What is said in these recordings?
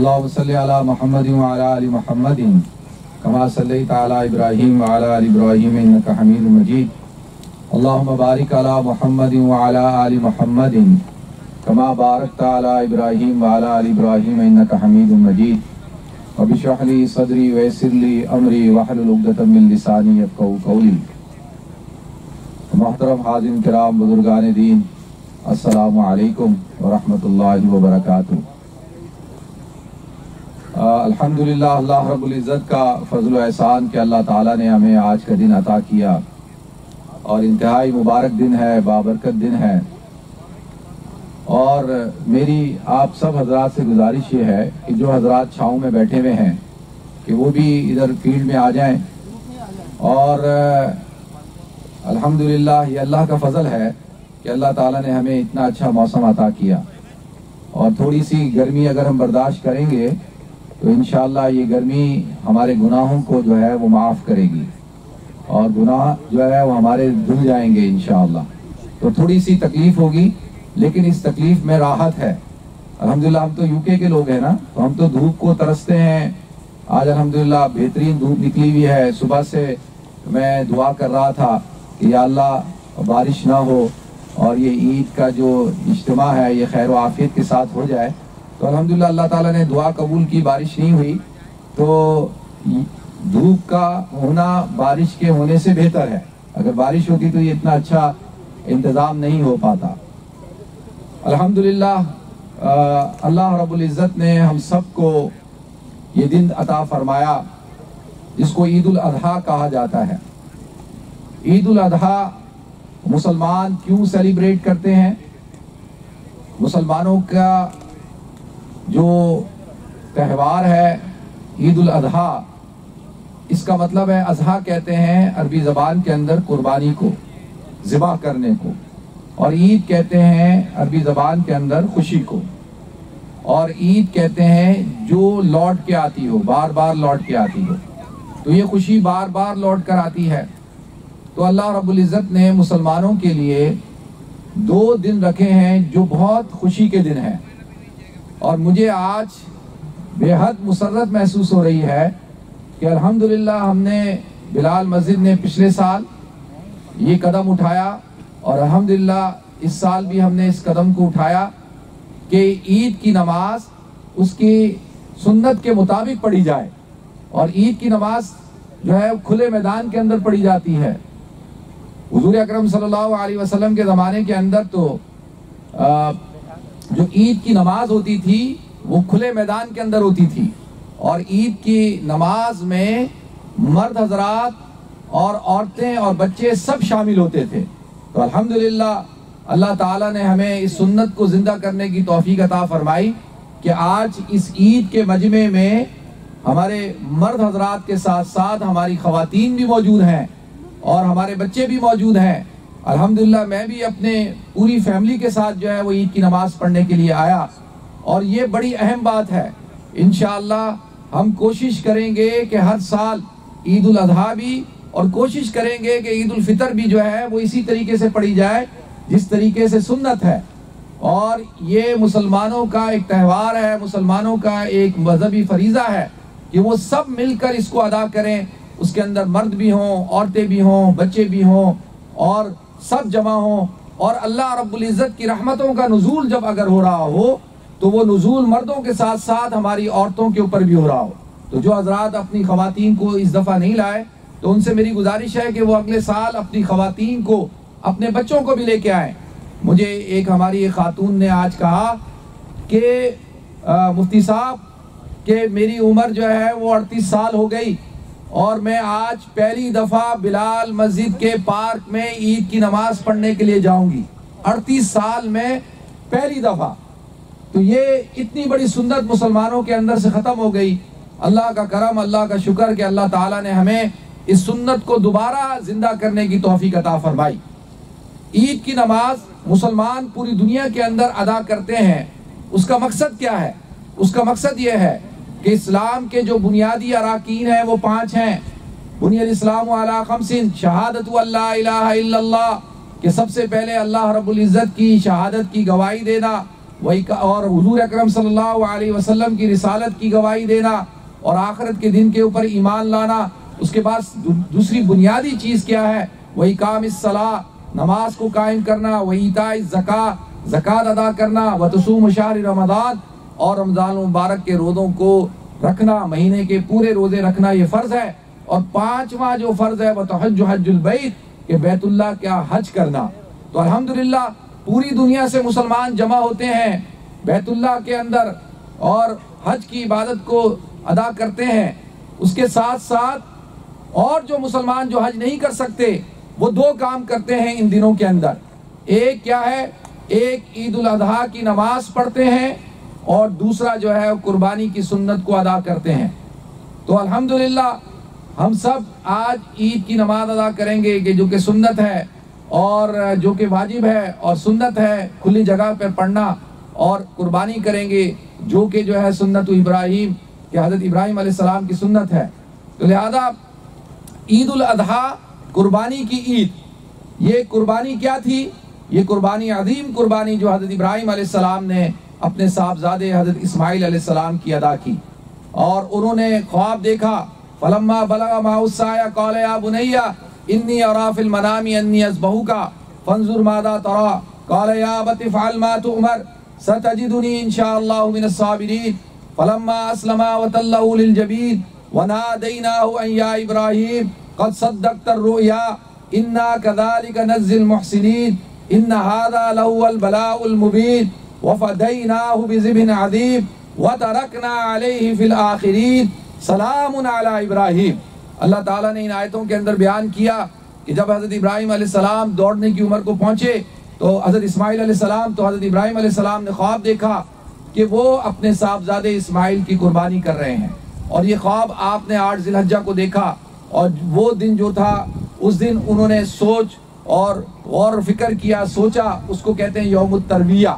اللهم صل على محمد وعلى آل محمد كما صليت على إبراهيم وعلى آل إبراهيم إنك حميد مجيد. اللهم بارك على محمد وعلى آل محمد كما باركت على إبراهيم وعلى آل إبراهيم إنك حميد مجيد. رب اشرح لي صدري ويسر لي أمري واحلل عقدة من لساني يفقهوا قولي. محترم حاضرین کرام، بزرگان دین، السلام علیکم ورحمۃ اللہ وبرکاتہ۔ الحمدللہ، اللہ رب العزت کا فضل و احسان کہ اللہ تعالیٰ نے ہمیں آج کا دن عطا کیا اور انتہائی مبارک دن ہے، بابرکت دن ہے۔ اور میری آپ سب حضرات سے گزارش یہ ہے کہ جو حضرات چھاؤں میں بیٹھے ہوئے ہیں کہ وہ بھی ادھر فیلڈ میں آ جائیں۔ اور الحمدللہ یہ اللہ کا فضل ہے کہ اللہ تعالیٰ نے ہمیں اتنا اچھا موسم عطا کیا، اور تھوڑی سی گرمی اگر ہم برداشت کریں گے تو انشاءاللہ یہ گرمی ہمارے گناہوں کو جو ہے وہ معاف کرے گی، اور گناہ جو ہے وہ ہمارے دھل جائیں گے انشاءاللہ۔ تو تھوڑی سی تکلیف ہوگی، لیکن اس تکلیف میں راحت ہے۔ الحمدللہ ہم تو UK کے لوگ ہیں نا، تو ہم تو دھوپ کو ترستے ہیں۔ آج الحمدللہ بہترین دھوپ نکلی ہوئی ہے۔ صبح سے میں دعا کر رہا تھا کہ یا اللہ بارش نہ ہو اور یہ عید کا جو اجتماع ہے یہ خیر و عافیت کے ساتھ ہو جائے۔ تو الحمدللہ اللہ تعالیٰ نے دعا قبول کی، بارش نہیں ہوئی، تو دھوپ کا ہونا بارش کے ہونے سے بہتر ہے۔ اگر بارش ہوتی تو یہ اتنا اچھا انتظام نہیں ہو پاتا۔ الحمدللہ اللہ رب العزت نے ہم سب کو یہ دن عطا فرمایا جس کو عید الاضحیٰ کہا جاتا ہے۔ عید الاضحیٰ مسلمان کیوں سیلیبریٹ کرتے ہیں؟ مسلمانوں کا جو تہوار ہے عید الاضحیٰ، اس کا مطلب ہے اضحیٰ کہتے ہیں عربی زبان کے اندر قربانی کو، ذبح کرنے کو، اور عید کہتے ہیں عربی زبان کے اندر خوشی کو، اور عید کہتے ہیں جو لوٹ کے آتی ہو، بار بار لوٹ کے آتی ہو۔ تو یہ خوشی بار بار لوٹ کر آتی ہے۔ تو اللہ رب العزت نے مسلمانوں کے لیے 2 دن رکھے ہیں جو بہت خوشی کے دن ہیں، اور مجھے آج بے حد مسرت محسوس ہو رہی ہے کہ الحمدللہ ہم نے بلال مسجد نے پچھلے سال یہ قدم اٹھایا، اور الحمدللہ اس سال بھی ہم نے اس قدم کو اٹھایا کہ عید کی نماز اس کی سنت کے مطابق پڑھی جائے، اور عید کی نماز جو ہے کھلے میدان کے اندر پڑھی جاتی ہے۔ حضور اکرم صلی اللہ علیہ وسلم کے زمانے کے اندر تو جو عید کی نماز ہوتی تھی وہ کھلے میدان کے اندر ہوتی تھی، اور عید کی نماز میں مرد حضرات اور عورتیں اور بچے سب شامل ہوتے تھے۔ تو الحمدللہ اللہ تعالیٰ نے ہمیں اس سنت کو زندہ کرنے کی توفیق عطا فرمائی کہ آج اس عید کے مجمع میں ہمارے مرد حضرات کے ساتھ ساتھ ہماری خواتین بھی موجود ہیں اور ہمارے بچے بھی موجود ہیں۔ الحمدللہ میں بھی اپنے پوری فیملی کے ساتھ جو ہے وہ عید کی نماز پڑھنے کے لیے آیا، اور یہ بڑی اہم بات ہے۔ انشاءاللہ ہم کوشش کریں گے کہ ہر سال عید الاضحیٰ بھی، اور کوشش کریں گے کہ عید الفطر بھی جو ہے وہ اسی طریقے سے پڑھی جائے جس طریقے سے سنت ہے۔ اور یہ مسلمانوں کا ایک تہوار ہے، مسلمانوں کا ایک مذہبی فریضہ ہے کہ وہ سب مل کر اس کو ادا کریں۔ اس کے اندر مرد بھی ہوں، عورتیں بھی ہوں، بچے بھی ہوں، اور سب جمع ہوں، اور اللہ رب العزت کی رحمتوں کا نزول جب اگر ہو رہا ہو تو وہ نزول مردوں کے ساتھ ساتھ ہماری عورتوں کے اوپر بھی ہو رہا ہو۔ تو جو حضرات اپنی خواتین کو اس دفعہ نہیں لائے تو ان سے میری گزارش ہے کہ وہ اگلے سال اپنی خواتین کو، اپنے بچوں کو بھی لے کے آئیں۔ مجھے ایک ہماری ایک خاتون نے آج کہا کہ مفتی صاحب کہ میری عمر جو ہے وہ 38 سال ہو گئی، اور میں آج پہلی دفعہ بلال مسجد کے پارک میں عید کی نماز پڑھنے کے لیے جاؤں گی، 38 سال میں پہلی دفعہ۔ تو یہ اتنی بڑی سنت مسلمانوں کے اندر سے ختم ہو گئی۔ اللہ کا کرم، اللہ کا شکر کہ اللہ تعالیٰ نے ہمیں اس سنت کو دوبارہ زندہ کرنے کی توفیق عطا فرمائی۔ عید کی نماز مسلمان پوری دنیا کے اندر ادا کرتے ہیں۔ اس کا مقصد کیا ہے؟ اس کا مقصد یہ ہے کہ اسلام کے جو بنیادی اراکین ہیں وہ 5 ہیں۔ بنی الاسلام علی 5، شہادت اللہ الہ الا اللہ، کہ سب سے پہلے اللہ رب العزت کی شہادت کی گواہی دینا، اور حضور اکرم صلی اللہ علیہ وسلم کی رسالت کی گواہی دینا اور آخرت کے دن کے اوپر ایمان لانا. اس کے بعد دوسری بنیادی چیز کیا ہے؟ وَإِقَامِ الصَّلَاةِ، نماز کو قائم کرنا. وَإِيتَاءِ الزَّكَاةِ، زکوٰۃ ادا کرنا. وَتُصُومُ شَهْرِ رمضان، اور رمضان المبارک کے روزوں کو رکھنا، مہینے کے پورے روزے رکھنا یہ فرض ہے. اور پانچواں جو فرض ہے وہ وَتَحُجُّ حَجُّ الْبَيْتِ، کہ بیت اللہ کیا حج کرنا. تو الحمدللہ پوری دنیا سے مسلمان جمع ہوتے ہیں بیت اللہ کے اندر اور حج کی عبادت کو ادا کرتے ہیں. اس کے ساتھ ساتھ اور جو مسلمان جو حج نہیں کر سکتے وہ دو کام کرتے ہیں ان دنوں کے اندر. ایک کیا ہے؟ ایک عید الاضحیٰ کی نماز پڑھتے ہیں اور دوسرا جو ہے قربانی کی سنت کو ادا کرتے ہیں. تو الحمدللہ ہم سب آج عید کی نماز ادا کریں گے کہ جو کہ سنت ہے اور جو کہ واجب ہے اور سنت ہے کھلی جگہ پر پڑھنا، اور قربانی کریں گے جو کہ جو ہے سنت ابراہیم کہ حضرت ابراہیم علیہ السلام کی سنت ہے. تو لہذا عید الاضحیٰ قربانی کی عید، یہ قربانی کیا تھی؟ یہ قربانی عظیم قربانی جو حضرت ابراہیم علیہ السلام نے اپنے صاحبزادے حضرت اسماعیل علیہ السلام کی ادا کی. اور انہوں نے خواب دیکھا. فلما بلغ معه السعي قال يا بني إني أرى في المنام أني أذبحك فانظر ماذا ترى قال يا أبت افعل ما تؤمر ستجدني إن شاء الله من الصابرين. فلما أسلما وتله للجبين وناديناه أن يا إبراهيم قد صدقت الرؤيا إنا كذلك نجزي المحسنين إن هذا لهو البلاء المبين وفديناه بذبح عظيم وتركنا عليه في الآخرين سلام علی ابراہیم. اللہ تعالیٰ نے ان آیتوں کے اندر بیان کیا کہ جب حضرت ابراہیم علیہ السلام دوڑنے کی عمر کو پہنچے تو حضرت اسماعیل علیہ السلام تو حضرت ابراہیم علیہ السلام نے خواب دیکھا کہ وہ اپنے صاحبزادے اسماعیل کی قربانی کر رہے ہیں. اور یہ خواب آپ نے 8 ذی الحجہ کو دیکھا، اور وہ دن جو تھا اس دن انہوں نے سوچ اور غور و فکر کیا، سوچا، اس کو کہتے ہیں یوم الترویہ.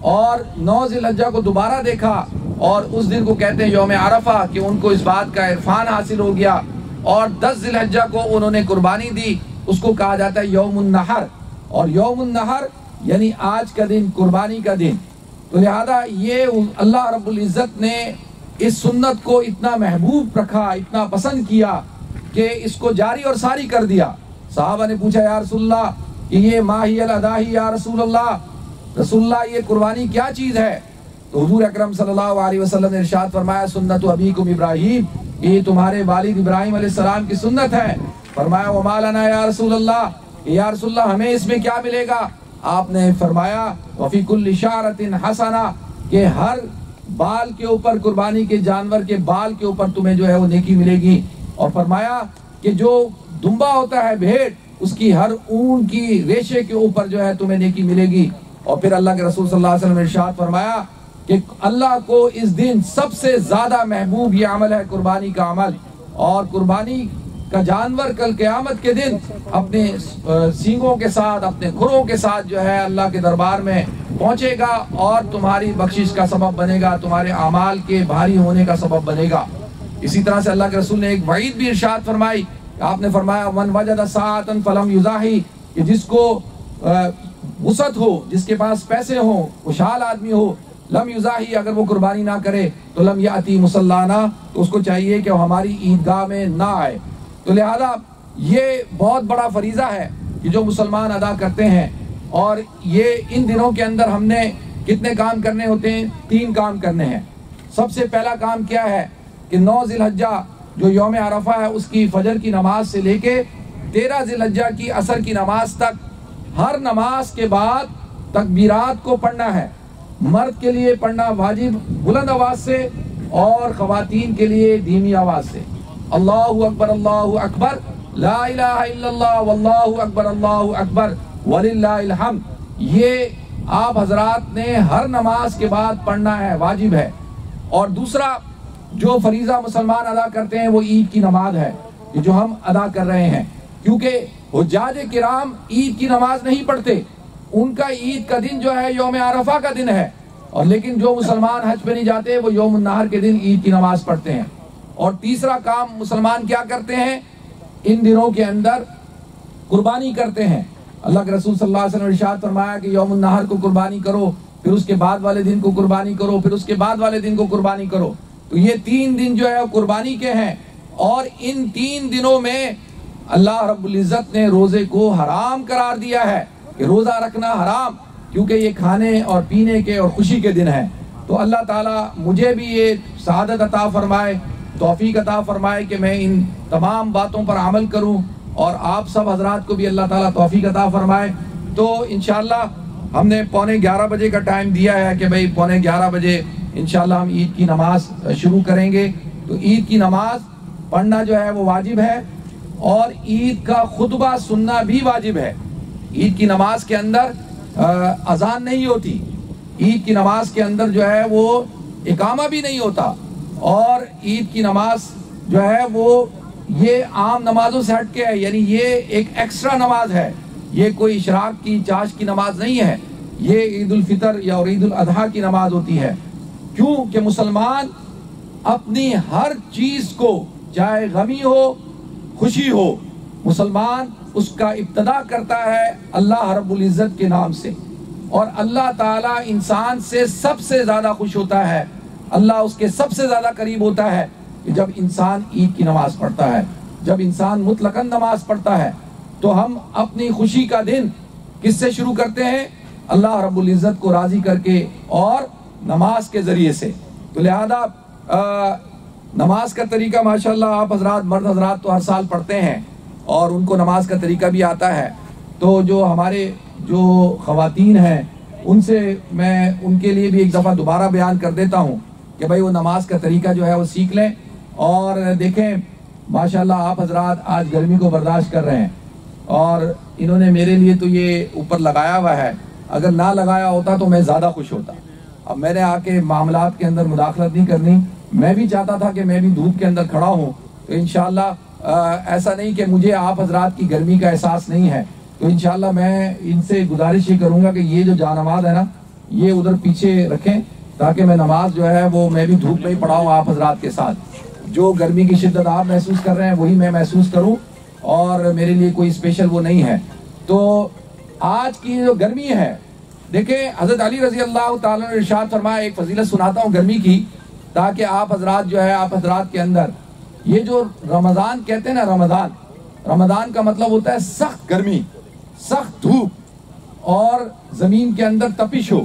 اور 9 ذی الحجہ کو دوبارہ دیکھا اور اس دن کو کہتے ہیں یوم عرفہ کہ ان کو اس بات کا عرفان حاصل ہو گیا. اور 10 ذی الحجہ کو انہوں نے قربانی دی، اس کو کہا جاتا ہے یوم النحر. اور یوم النحر یعنی آج کا دن قربانی کا دن. تو لہذا یہ اللہ رب العزت نے اس سنت کو اتنا محبوب رکھا، اتنا پسند کیا کہ اس کو جاری اور ساری کر دیا. صحابہ نے پوچھا یا رسول اللہ کہ یہ ماہی الاضحی یا رسول اللہ، رسول اللہ یہ قربانی کیا چیز ہے؟ تو حضور اکرم صلی اللہ علیہ وسلم نے ارشاد فرمایا سنت ابیکم ابراہیم، یہ تمہارے والد ابراہیم علیہ السلام کی سنت ہے. فرمایا وما لنا یا رسول اللہ، یا رسول اللہ ہمیں اس میں کیا ملے گا؟ آپ نے فرمایا وفی کل شعرۃ حسنہ، کہ ہر بال کے اوپر، قربانی کے جانور کے بال کے اوپر تمہیں جو ہے وہ نیکی ملے گی. اور فرمایا کہ جو دمبا ہوتا ہے بھیڑ، اس کی ہر اون کی ریشے کے اوپر جو ہے تمہیں نیکی ملے گی. اور پھر اللہ کے رسول صلی اللہ علیہ وسلم نے ارشاد فرمایا کہ اللہ کو اس دن سب سے زیادہ محبوب یہ عمل ہے قربانی کا عمل. اور قربانی کا جانور کل قیامت کے دن اپنے سینگوں کے ساتھ، اپنے کھروں کے ساتھ جو ہے اللہ کے دربار میں پہنچے گا اور تمہاری بخشش کا سبب بنے گا، تمہارے اعمال کے بھاری ہونے کا سبب بنے گا. اسی طرح سے اللہ کے رسول نے ایک وعید بھی ارشاد فرمائی. آپ نے فرمایا من وجد ساعۃ فلم یضاحی، کہ جس کو وسعت ہو، جس کے پاس پیسے ہوں، خوشحال آدمی ہو، لم یضاحی، اگر وہ قربانی نہ کرے تو لم یاتی مصلانا، تو اس کو چاہیے کہ وہ ہماری عیدگاہ میں نہ آئے. تو لہذا یہ بہت بڑا فریضہ ہے کہ جو مسلمان ادا کرتے ہیں. اور یہ ان دنوں کے اندر ہم نے کتنے کام کرنے ہوتے ہیں؟ 3 کام کرنے ہیں. سب سے پہلا کام کیا ہے کہ 9 ذی الحجہ جو یوم عرفہ ہے اس کی فجر کی نماز سے لے کے 13 ذی الحجہ کی عصر کی نماز تک ہر نماز کے بعد تکبیرات کو پڑھنا ہے. مرد کے لیے پڑھنا واجب بلند آواز سے اور خواتین کے لیے دھیمی آواز سے. اللہ اکبر لا الہ الا اللہ واللہ اکبر اللہ اکبر وللہ الحمد. یہ آپ حضرات نے ہر نماز کے بعد پڑھنا ہے، واجب ہے. اور دوسرا جو فریضہ مسلمان ادا کرتے ہیں وہ عید کی نماز ہے جو ہم ادا کر رہے ہیں. کیونکہ حجاج کرام عید کی نماز نہیں پڑھتے، ان کا عید کا دن جو ہے یوم عرفہ کا دن ہے. اور لیکن جو مسلمان حج پہ نہیں جاتے وہ یوم النحر کے دن عید کی نماز پڑھتے ہیں. اور تیسرا کام مسلمان کیا کرتے ہیں؟ ان دنوں کے اندر قربانی کرتے ہیں. اللہ کے رسول صلی اللہ علیہ وسلم نے ارشاد فرمایا کہ یوم النحر کو قربانی کرو. پھر اس کے بعد والے دن کو قربانی کرو، پھر اس کے بعد والے دن کو قربانی کرو. تو یہ 3 دن جو ہے وہ قربانی کے ہیں، اور ان 3 دنوں میں اللہ رب العزت نے روزے کو حرام قرار دیا ہے کہ روزہ رکھنا حرام، کیونکہ یہ کھانے اور پینے کے اور خوشی کے دن ہیں. تو اللہ تعالیٰ مجھے بھی یہ سعادت عطا فرمائے، توفیق عطا فرمائے کہ میں ان تمام باتوں پر عمل کروں، اور آپ سب حضرات کو بھی اللہ تعالیٰ توفیق عطا فرمائے. تو انشاءاللہ ہم نے 11:15 بجے کا ٹائم دیا ہے کہ بھئی 11:15 بجے انشاءاللہ ہم عید کی نماز شروع کریں گے. تو عید کی نماز پڑھنا جو ہے وہ واجب ہے، اور عید کا خطبہ سننا بھی واجب ہے. عید کی نماز کے اندر اذان نہیں ہوتی، عید کی نماز کے اندر جو ہے وہ اقامہ بھی نہیں ہوتا، اور عید کی نماز جو ہے وہ یہ عام نمازوں سے ہٹ کے ہے، یعنی یہ ایک ایکسٹرا نماز ہے. یہ کوئی اشراق کی چاش کی نماز نہیں ہے، یہ عید الفطر یا عید الاضحیٰ کی نماز ہوتی ہے. کیوں کہ مسلمان اپنی ہر چیز کو، چاہے غمی ہو خوشی ہو، مسلمان اس کا ابتدا کرتا ہے اللہ رب العزت کے نام سے. اور اللہ تعالیٰ انسان سے سب سے زیادہ خوش ہوتا ہے، اللہ اس کے سب سے زیادہ قریب ہوتا ہے کہ جب انسان عید کی نماز پڑھتا ہے، جب انسان مطلقاً نماز پڑھتا ہے. تو ہم اپنی خوشی کا دن کس سے شروع کرتے ہیں؟ اللہ رب العزت کو راضی کر کے اور نماز کے ذریعے سے. تو لہذا نماز کا طریقہ ماشاءاللہ آپ حضرات، مرد حضرات تو ہر سال پڑھتے ہیں اور ان کو نماز کا طریقہ بھی آتا ہے. تو جو ہمارے جو خواتین ہیں ان سے میں ان کے لیے بھی ایک دفعہ دوبارہ بیان کر دیتا ہوں کہ بھائی وہ نماز کا طریقہ جو ہے وہ سیکھ لیں. اور دیکھیں ماشاءاللہ آپ حضرات آج گرمی کو برداشت کر رہے ہیں، اور انہوں نے میرے لیے تو یہ اوپر لگایا ہوا ہے، اگر نہ لگایا ہوتا تو میں زیادہ خوش ہوتا. اب میں نے آ کے معاملات کے اندر مداخلت نہیں کرنی، میں بھی چاہتا تھا کہ میں بھی دھوپ کے اندر کھڑا ہوں. تو انشاءاللہ ایسا نہیں کہ مجھے آپ حضرات کی گرمی کا احساس نہیں ہے. تو انشاءاللہ میں ان سے گزارش یہ کروں گا کہ یہ جو جانماز ہے نا یہ ادھر پیچھے رکھیں، تاکہ میں نماز جو ہے وہ میں بھی دھوپ میں ہی پڑھاؤں آپ حضرات کے ساتھ. جو گرمی کی شدت آپ محسوس کر رہے ہیں وہی میں محسوس کروں، اور میرے لیے کوئی اسپیشل وہ نہیں ہے. تو آج کی جو گرمی ہے، دیکھیں حضرت علی رضی اللہ تعالیٰ نے ارشاد فرمایا، ایک فضیلت سناتا ہوں گرمی کی، تاکہ آپ حضرات جو ہے آپ حضرات کے اندر یہ جو رمضان کہتے ہیں نا، رمضان کا مطلب ہوتا ہے سخت گرمی، سخت دھوپ، اور زمین کے اندر تپش ہو،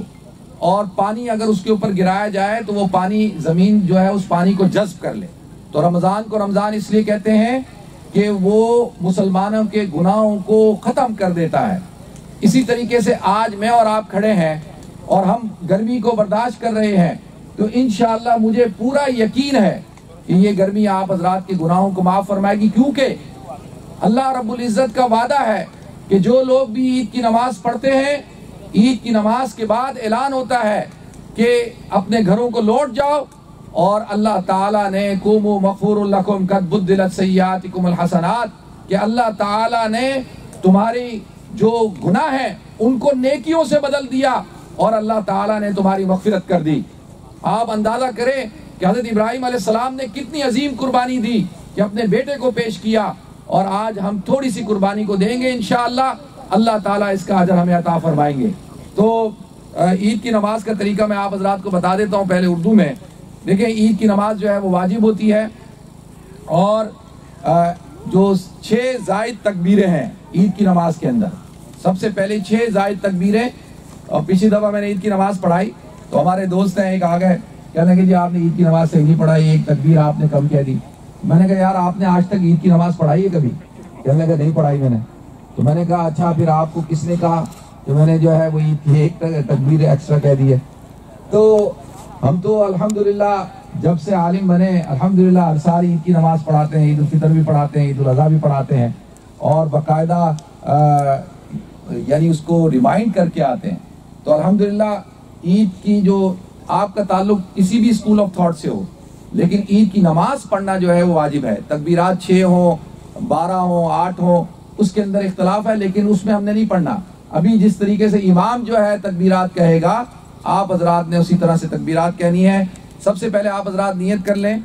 اور پانی اگر اس کے اوپر گرایا جائے تو وہ پانی زمین جو ہے اس پانی کو جذب کر لے. تو رمضان کو رمضان اس لیے کہتے ہیں کہ وہ مسلمانوں کے گناہوں کو ختم کر دیتا ہے. اسی طریقے سے آج میں اور آپ کھڑے ہیں اور ہم گرمی کو برداشت کر رہے ہیں، تو انشاءاللہ مجھے پورا یقین ہے کہ یہ گرمی آپ حضرات کے گناہوں کو معاف فرمائے گی. کیونکہ اللہ رب العزت کا وعدہ ہے کہ جو لوگ بھی عید کی نماز پڑھتے ہیں، عید کی نماز کے بعد اعلان ہوتا ہے کہ اپنے گھروں کو لوٹ جاؤ، اور اللہ تعالیٰ نے قوموا مغفور لکم قد بدلت سیئاتکم الحسنات، کہ اللہ تعالیٰ نے تمہاری جو گناہ ہیں ان کو نیکیوں سے بدل دیا، اور اللہ تعالیٰ نے تمہاری مغفرت کر دی. آپ اندازہ کریں کہ حضرت ابراہیم علیہ السلام نے کتنی عظیم قربانی دی کہ اپنے بیٹے کو پیش کیا، اور آج ہم تھوڑی سی قربانی کو دیں گے انشاءاللہ اللہ تعالیٰ اس کا اجر ہمیں عطا فرمائیں گے. تو عید کی نماز کا طریقہ میں آپ حضرات کو بتا دیتا ہوں پہلے اردو میں. دیکھیں عید کی نماز جو ہے وہ واجب ہوتی ہے، اور جو 6 زائد تکبیریں ہیں عید کی نماز کے اندر، سب سے پہلے 6 زائد تکبیریں. اور پچھلی دفعہ میں نے عید کی نماز پڑھائی تو ہمارے دوست ہیں ایک آ گئے، کہنے کہ جی آپ نے عید کی نماز صحیح نہیں پڑھائی، ایک تکبیر آپ نے کم کہہ دی. میں نے کہا یار آپ نے آج تک عید کی نماز پڑھائی ہے کبھی؟ کہنے کہ نہیں پڑھائی میں نے. تو میں نے کہا اچھا پھر آپ کو کس نے کہا کہ میں نے جو ہے وہ عید کی ایک تکبیر ایکسٹرا کہہ دی ہے؟ تو ہم تو الحمدللہ جب سے عالم بنے الحمدللہ ہر سال عید کی نماز پڑھاتے ہیں، عید الفطر بھی پڑھاتے ہیں، عید الاضحیٰ بھی پڑھاتے ہیں، اور باقاعدہ یعنی اس کو ریمائنڈ کر کے آتے ہیں. تو الحمدللہ عید کی جو آپ کا تعلق کسی بھی اسکول آف تھاٹ سے ہو، لیکن عید کی نماز پڑھنا جو ہے وہ واجب ہے. تکبیرات 6 ہوں، 12 ہوں، 8 ہوں، اس کے اندر اختلاف ہے، لیکن اس میں ہم نے نہیں پڑھنا. ابھی جس طریقے سے امام جو ہے تکبیرات کہے گا، آپ حضرات نے اسی طرح سے تکبیرات کہنی ہے. سب سے پہلے آپ حضرات نیت کر لیں،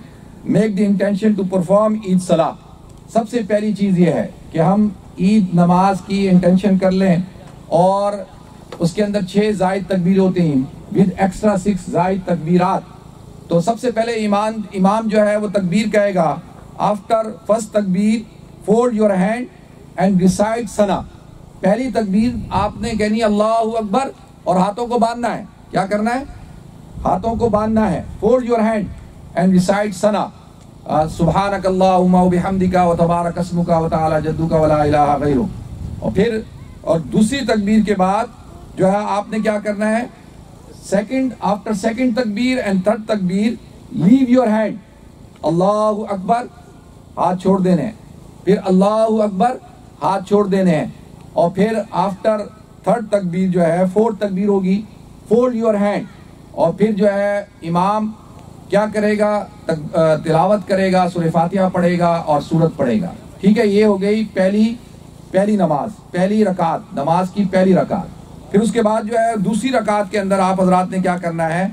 make the intention to perform Eid salah. سب سے پہلی چیز یہ ہے کہ ہم عید نماز کی انٹینشن کر لیں، اور اس کے اندر 6 زائد تکبیر ہوتے ہیں. with extra 6 زائد تکبیرات. تو سب سے پہلے امام جو ہے وہ تکبیر کہے گا. After first takbir fold your hand and recite thana. پہلی تکبیر آپ نے کہنی اللہ اکبر اور ہاتھوں کو باندھنا ہے. کیا کرنا ہے؟ ہاتھوں کو باندھنا ہے. Fold your hand and recite thana سبحانک اللہم و بحمدک و تبارک اسمک و تعالی جدک و لا الہ غیرک. اور دوسری تکبیر کے بعد جو ہے آپ نے کیا کرنا ہے؟ آفٹر سیکنڈ تکبیر اینڈ تھرڈ تکبیر لیو یور ہینڈ. اللہ اکبر ہاتھ چھوڑ دینے ہیں. پھر اللہ اکبر ہاتھ چھوڑ دینے ہیں. اور پھر آفٹر تھرڈ تکبیر جو ہے فورتھ تکبیر ہوگی فولڈ یور ہینڈ. اور پھر جو ہے امام کیا کرے گا؟ تلاوت کرے گا, سورہ فاتحہ پڑھے گا اور سورت پڑھے گا. ٹھیک ہے, یہ ہو گئی پہلی نماز, پہلی رکعت, نماز کی پہلی رکعت. پھر اس کے بعد جو ہے دوسری رکعت کے اندر آپ حضرات نے کیا کرنا ہے؟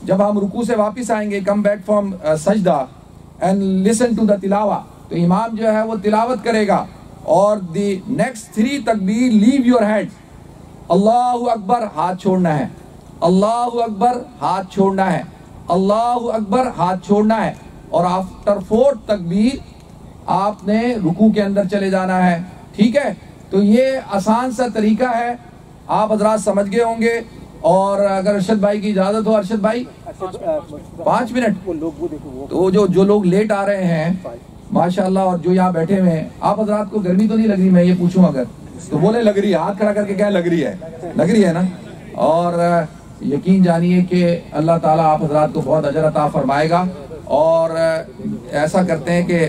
جب ہم رکوع سے واپس آئیں گے, کم بیک فرام سجدہ اینڈ لسن ٹو دا تلاوہ, تو امام جو ہے وہ تلاوت کرے گا. اور دی نیکسٹ 3 تکبیر لیو یور ہینڈ. اللہ اکبر ہاتھ چھوڑنا ہے, اللہ اکبر ہاتھ چھوڑنا ہے, اللہ اکبر ہاتھ چھوڑنا ہے. اور آفٹر 4 تکبیر آپ نے رکوع کے اندر چلے جانا ہے. ٹھیک ہے, تو یہ آسان سا طریقہ ہے, آپ حضرات سمجھ گئے ہوں گے. اور اگر ارشد بھائی کی اجازت ہو, ارشد بھائی 5 منٹ. تو جو لوگ لیٹ آ رہے ہیں ماشاءاللہ اور جو یہاں بیٹھے ہوئے ہیں, آپ حضرات کو گرمی تو نہیں لگ رہی؟ میں یہ پوچھوں اگر تو بولے لگ رہی ہے, ہاتھ کھڑا کر کے کہیں لگ رہی ہے نا. اور یقین جانیے کہ اللہ تعالیٰ آپ حضرات کو بہت اجر عطا فرمائے گا. اور ایسا کرتے ہیں کہ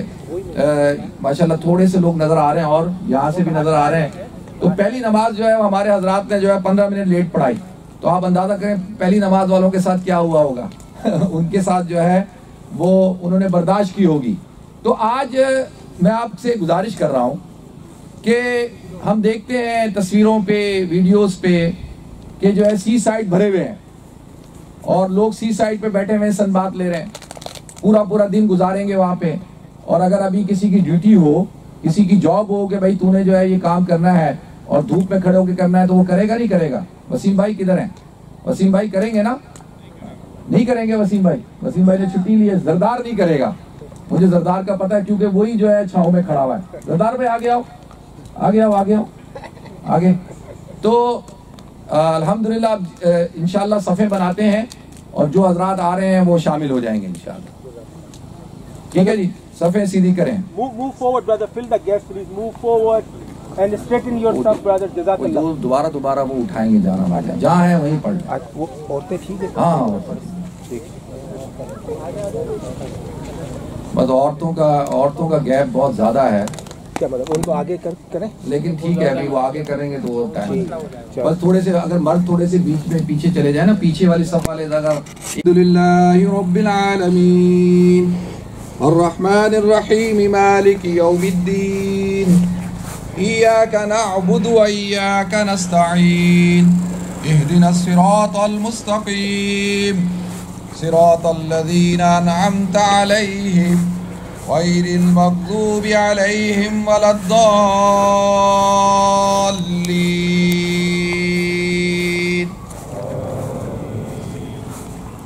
ماشاءاللہ تھوڑے سے لوگ نظر آ رہے ہیں اور یہاں سے بھی نظر آ رہے ہیں. تو پہلی نماز جو ہے ہمارے حضرات نے جو ہے 15 منٹ لیٹ پڑھائی. تو آپ اندازہ کریں پہلی نماز والوں کے ساتھ کیا ہوا ہوگا. ان کے ساتھ جو ہے وہ انہوں نے برداشت کی ہوگی. تو آج میں آپ سے گزارش کر رہا ہوں کہ ہم دیکھتے ہیں تصویروں پہ, ویڈیوز پہ کہ جو ہے سی سائڈ بھرے ہوئے ہیں اور لوگ سی سائڈ پہ بیٹھے ہوئے سن بات لے رہے ہیں, پورا دن گزاریں گے وہاں پہ. اور اگر ابھی کسی کی ڈیوٹی ہو, کسی کی جاب ہو کہ بھائی تو نے جو ہے یہ کام کرنا ہے اور دھوپ میں کھڑے ہو کے کرنا ہے, تو وہ کرے گا نہیں کرے گا؟ وسیم بھائی کدھر ہیں؟ وسیم بھائی کریں گے نا؟ نہیں کریں گے وسیم بھائی نے چھٹی لی ہے. زردار نہیں کرے گا, مجھے زردار کا پتہ ہے کیونکہ وہی جو ہے چھاؤں میں کھڑا ہوا ہے. زردار بھائی آگے آؤ. تو الحمدللہ اب انشاءاللہ صفیں بناتے ہیں اور جو حضرات آ رہے ہیں وہ شامل ہو جائیں گے انشاءاللہ. ٹھیک ہے جی, صفیں سیدھی کریں. Move forward, brother. Fill the gaps, please. Move forward and straighten yourself, brother. Jazakallah. دوبارہ وہ اٹھائیں گے جانا ماجا جہاں ہے وہیں پڑھ. وہ عورتیں ٹھیک ہے. ہاں بس عورتوں کا گیپ بہت زیادہ ہے. کیا مطلب ان کو آگے کریں؟ لیکن ٹھیک ہے ابھی وہ آگے کریں گے تو وہ ٹائم. بس تھوڑے سے اگر مرد تھوڑے سے بیچ میں پیچھے چلے جائیں نا, پیچھے والی صف والے زیادہ. الحمدللہ رب العالمین الرحمن الرحیم مالک یوم الدین ایاک نعبد و ایاک نستعین اہدنا الصراط المستقیم صراط الذین انعمت علیہم غیر المغضوب علیہم ولا الضالین.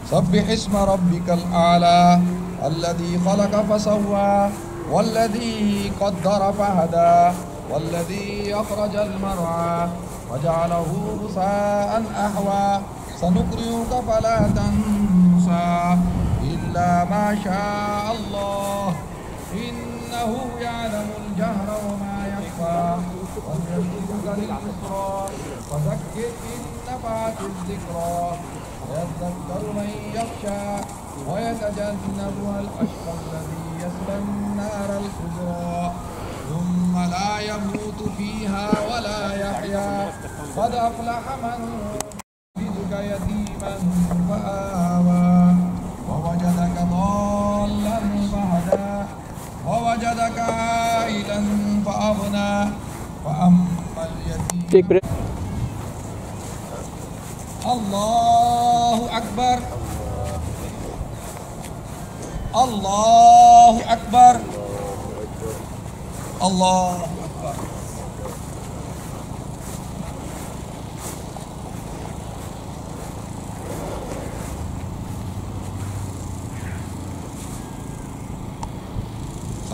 سبح اسم ربک الاعلی الذي خلق فسوى والذي قدر فهدى والذي أخرج المرعى وجعله غثاء أحوى سنقرئك فلا تنسى إلا ما شاء الله إنه يعلم الجهر وما يخفى ونيسرك لليسرى فذكر إن نفعت الذكرى سيذكر من يخشى ويتجنبها الأشقى الذي يصلى النار الكبرى ثم لا يموت فيها ولا يحيا قد أفلح من يجدك يتيما فآوى ووجدك ضالا فهدى ووجدك عائلا فأغنى فأما اليتيم. الله أكبر الله أكبر الله أكبر.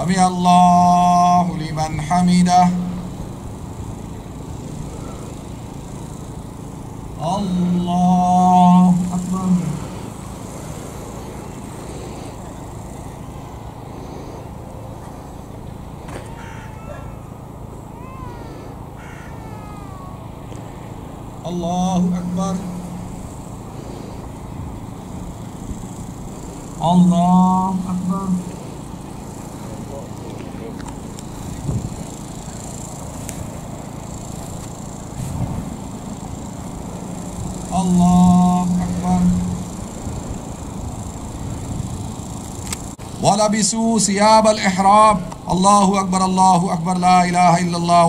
سمع اللہ لمن حمدہ اللہ اکبر اللہ اکبر اللہ اکبر اللہ اکبر وَلَبِسُوا ثِيَابَ الْإِحْرَامِ اللہ اکبر لا الہ الا اللہ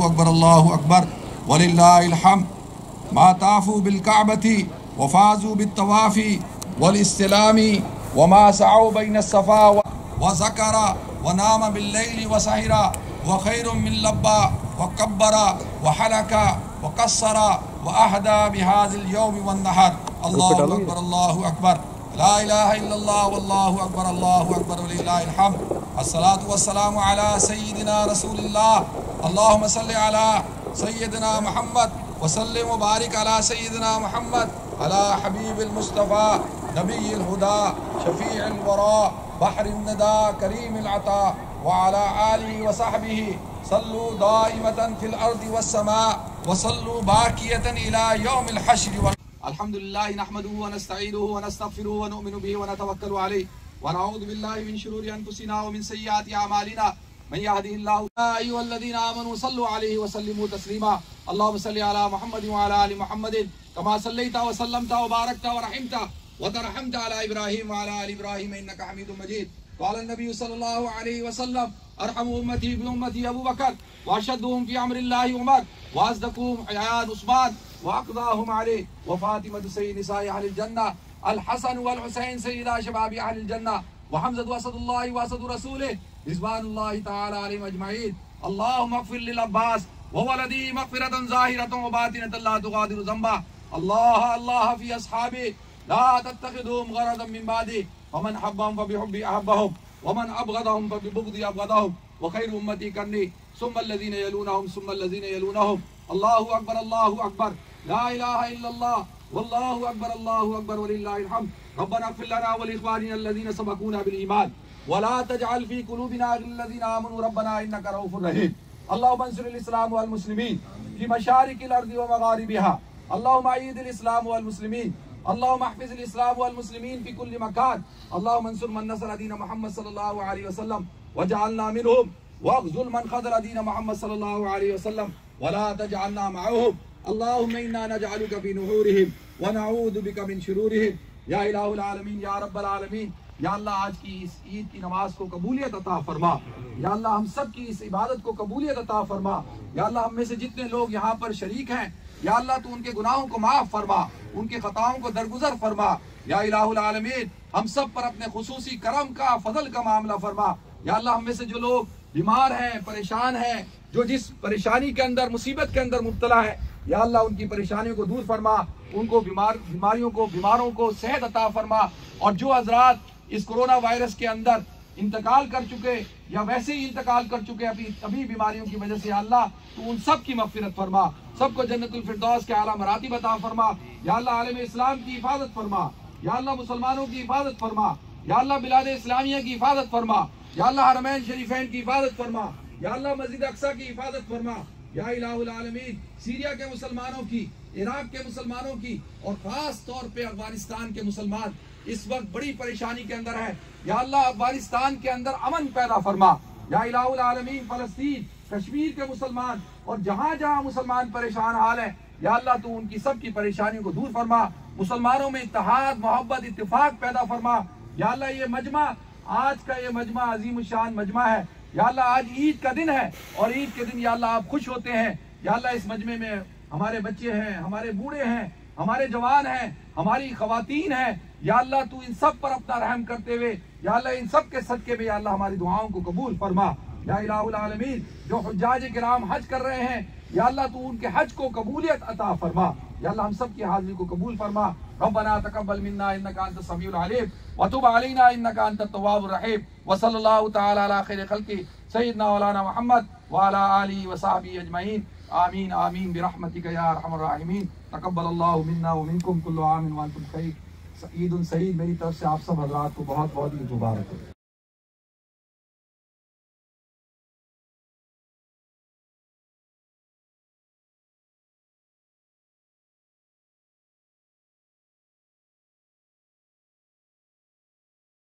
واللہ اکبر وَلِلَّهِ الْحَمْدُ ما طافوا بالكعبة وفازوا بالطواف والاستلام وما سعوا بين الصفا وذكر ونام بالليل وسهر وخير من لبى وكبر وحلق وقصر وأهدى بهذا اليوم والنهار الله أكبر لا إله إلا الله والله أكبر ولله الحمد الصلاة والسلام على سيدنا رسول الله اللهم صل على سيدنا محمد وسلم وبارك على سيدنا محمد على حبيب المصطفى نبي الهدى شفيع الورى بحر الندى كريم العطاء وعلى آله وصحبه صلوا دائمة في الأرض والسماء وصلوا باكية إلى يوم الحشر الحمد لله نحمده ونستعينه ونستغفره ونؤمن به ونتوكل عليه ونعوذ بالله من شرور أنفسنا ومن سيئات أعمالنا من يهده الله يا أيها الذين آمنوا صلوا عليه وسلموا تسليما اللهم صل على محمد وعلى آل محمد كما صليت وسلمت وباركت ورحمت وترحمت على إبراهيم وعلى آل إبراهيم إنك حميد مجيد قال النبي صلى الله عليه وسلم أرحم أمتي بأمتي أبو بكر وأشدهم في أمر الله عمر وأصدقهم حياة عثمان وأقضاهم عليه وفاطمة سيد نساء أهل الجنة الحسن والحسين سيدا شباب أهل الجنة وحمزة أسد الله وأسد رسوله رضوان الله تعالى عليهم أجمعين اللهم اغفر للعباس وولده مغفرة ظاهرة وباطنة لا تغادر ذنبا الله في أصحابه لا تتخذهم غرضا من بعدي ومن حبهم فبحبي أحبهم ومن أبغضهم فببغضي أبغضهم وخير أمتي كرني ثم الذين يلونهم ثم الذين يلونهم الله أكبر لا إله إلا الله والله أكبر ولله الحمد ربنا اغفر لنا ولإخواننا الذين سبقونا بالإيمان ولا تجعل في قلوبنا غلا للذين آمنوا ربنا إنك رؤوف رحيم اللهم انصر الإسلام والمسلمين في مشارق الأرض ومغاربها اللهم أيد الإسلام والمسلمين اللهم احفظ الإسلام والمسلمين في كل مكان اللهم انصر من نصر دين محمد صلى الله عليه وسلم وجعلنا منهم واخذل من خذل دين محمد صلى الله عليه وسلم ولا تجعلنا معهم اللهم إنا نجعلك في نحورهم ونعوذ بك من شرورهم یا الہ العالمین یا رب العالمین یا اللہ آج کی اس عید کی نماز کو قبولیت عطا فرما یا اللہ ہم سب کی اس عبادت کو قبولیت عطا فرما یا اللہ ہم میں سے جتنے لوگ یہاں پر شریک ہیں یا اللہ تو ان کے گناہوں کو معاف فرما ان کے خطاؤں کو درگزر فرما یا الہ العالمین ہم سب پر اپنے خصوصی کرم کا فضل کا معاملہ فرما یا اللہ ہم میں سے جو لوگ بیمار ہیں پریشان ہیں جو جس پریشانی کے اندر مصیبت کے اندر مبتلا ہے یا اللہ ان کی پریشانیوں کو دور فرما ان کو بیماروں کو صحت عطا فرما اور جو حضرات اس کرونا وائرس کے اندر انتقال کر چکے یا ویسے ہی انتقال کر چکے ابھی بیماریوں کی وجہ سے یا اللہ تو ان سب کی مغفرت فرما سب کو جنت الفردوس کے اعلیٰ مراتب عطا فرما یا اللہ عالم اسلام کی حفاظت فرما یا اللہ مسلمانوں کی حفاظت فرما یا اللہ بلاد اسلامیہ کی حفاظت فرما یا اللہ حرمین شریفین کی حفاظت فرما یا اللہ مسجد اقصی کی حفاظت فرما یا الہ العالمین سیریا کے مسلمانوں کی عراق کے مسلمانوں کی اور خاص طور پہ افغانستان کے مسلمان اس وقت بڑی پریشانی کے اندر ہے یا اللہ افغانستان کے اندر امن پیدا فرما یا الہ العالمین فلسطین کشمیر کے مسلمان اور جہاں جہاں مسلمان پریشان حال ہیں یا اللہ تو ان کی سب کی پریشانیوں کو دور فرما مسلمانوں میں اتحاد محبت اتفاق پیدا فرما یا اللہ یہ مجمع آج کا یہ مجمع عظیم الشان مجمع ہے یا اللہ آج عید کا دن ہے اور عید کے دن یا اللہ آپ خوش ہوتے ہیں یا اللہ اس مجمع میں ہمارے بچے ہیں ہمارے بوڑھے ہیں ہمارے جوان ہیں ہماری خواتین ہیں یا اللہ تو ان سب پر اپنا رحم کرتے ہوئے یا اللہ ان سب کے صدقے میں یا اللہ ہماری دعاؤں کو قبول فرما یا الہ العالمین جو حجاج کرام حج کر رہے ہیں یا اللہ تو ان کے حج کو قبولیت عطا فرما یا اللہ ہم سب کی حاضری کو قبول فرما. ربنا تقبل منا انك انت السميع العليم وتب علينا انك انت التواب الرحيم وصلى الله تعالى على خير خلقه سيدنا مولانا محمد وعلى اله وصحبه اجمعين. آمین آمین برحمتک یا ارحم الراحمین. تقبل اللہ منا ومنکم کل عام وانتم بخیر. عید سعید. میری طرف سے آپ سب حضرات کو بہت بہت عید مبارک ہو.